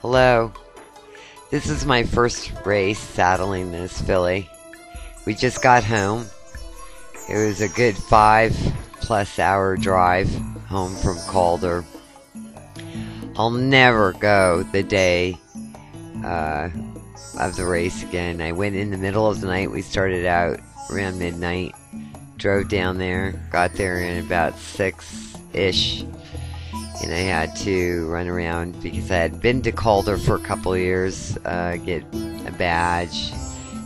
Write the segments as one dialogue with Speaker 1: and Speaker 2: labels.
Speaker 1: Hello. This is my first race saddling this filly. We just got home. It was a good 5+ hour drive home from Calder. I'll never go the day of the race again. I went in the middle of the night. We started out around midnight, drove down there, got there in about 6-ish, and I had to run around because I had been to Calder for a couple of years, get a badge,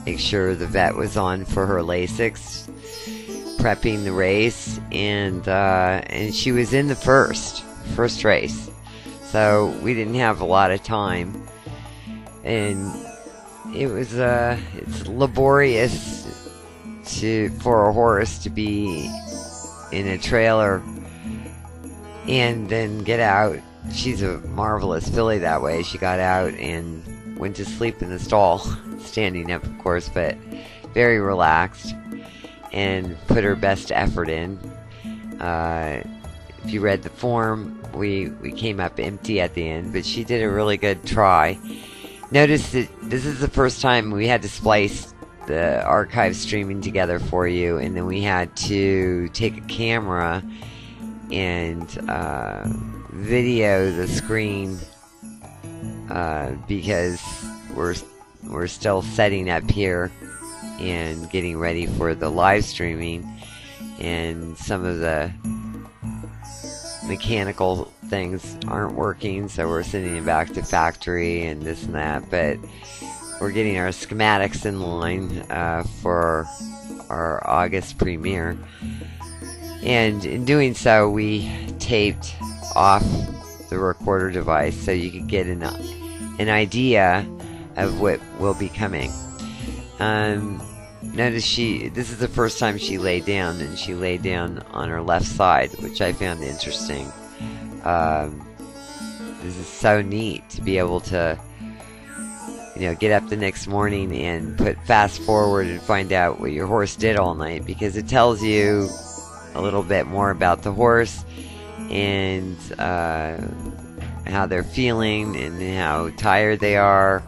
Speaker 1: make sure the vet was on for her Lasix, prepping the race, and she was in the first race, so we didn't have a lot of time, and it was it's laborious for a horse to be in a trailer and then get out. She's a marvelous filly that way. She got out and went to sleep in the stall, standing up of course, but very relaxed, and put her best effort in. If you read the form, we came up empty at the end, but she did a really good try. Notice that this is the first time we had to splice the archive streaming together for you, and then we had to take a camera and video the screen because we're still setting up here and getting ready for the live streaming, and some of the mechanical things aren't working, so we're sending it back to factory and this and that, but we're getting our schematics in line for our August premiere. And in doing so, we taped off the recorder device so you could get an idea of what will be coming. Notice this is the first time she laid down, and she laid down on her left side, which I found interesting. This is so neat to be able to, get up the next morning and put fast forward and find out what your horse did all night, because it tells you a little bit more about the horse and how they're feeling and how tired they are,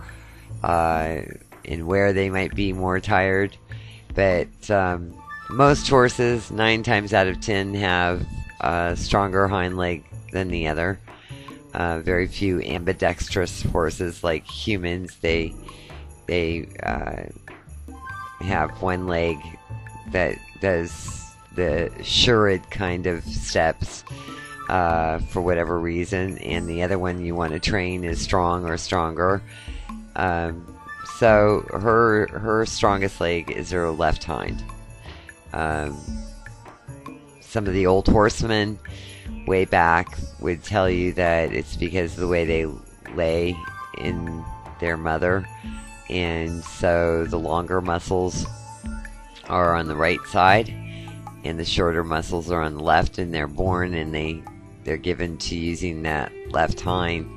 Speaker 1: and where they might be more tired. But most horses, 9 times out of 10, have a stronger hind leg than the other. Very few ambidextrous horses like humans. They have one leg that does the Shurid kind of steps for whatever reason, and the other one you want to train is strong or stronger. So her strongest leg is her left hind. Some of the old horsemen way back would tell you that it's because of the way they lay in their mother, and so the longer muscles are on the right side and the shorter muscles are on the left, and they're born and they're given to using that left hind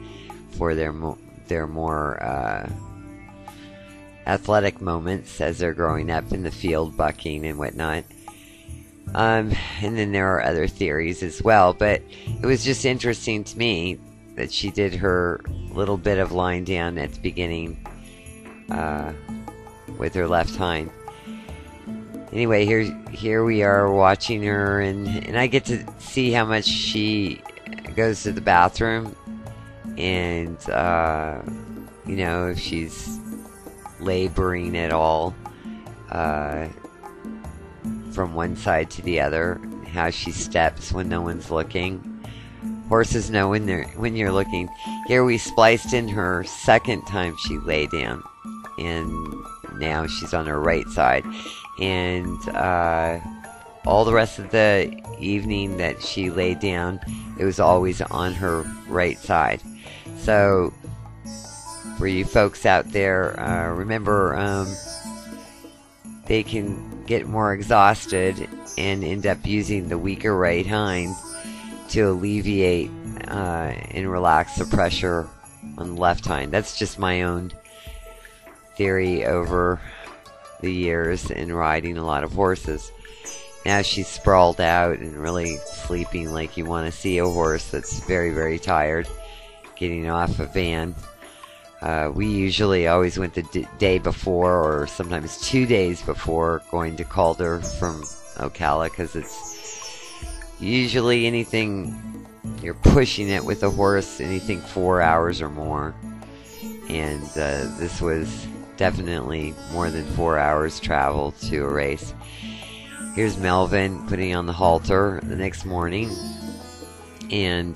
Speaker 1: for their more athletic moments as they're growing up in the field, bucking and whatnot. And then there are other theories as well, but it was just interesting to me that she did her little bit of lying down at the beginning with her left hind. Anyway, here we are watching her, and I get to see how much she goes to the bathroom, and if she's laboring at all from one side to the other, how she steps when no one's looking. Horses know when you're looking. Here we spliced in her second time she lay down, and now she's on her right side, and all the rest of the evening that she laid down, it was always on her right side. So for you folks out there, remember, they can get more exhausted and end up using the weaker right hind to alleviate and relax the pressure on the left hind. That's just my own theory over the years in riding a lot of horses. Now she's sprawled out and really sleeping like you want to see a horse that's very, very tired, getting off a van. We usually always went the day before, or sometimes 2 days before, going to Calder from Ocala, because it's usually anything, you're pushing it with a horse, anything 4 hours or more. And this was definitely more than 4 hours travel to a race. Here's Melvin putting on the halter the next morning. And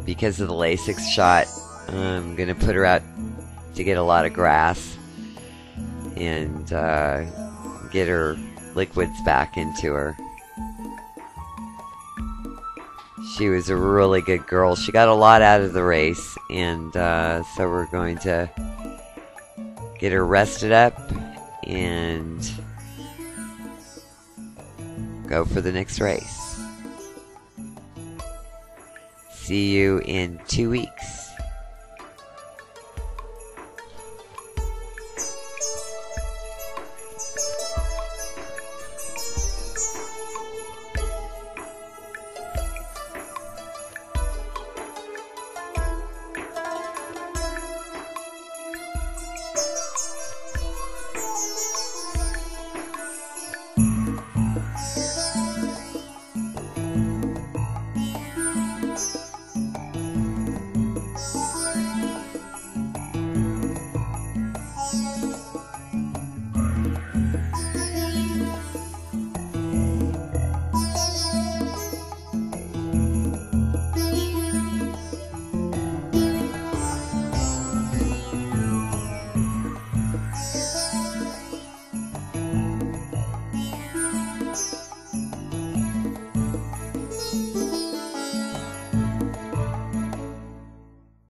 Speaker 1: because of the Lasix shot, I'm going to put her out to get a lot of grass and get her liquids back into her. She was a really good girl. She got a lot out of the race, and so we're going to get her rested up and go for the next race. See you in 2 weeks.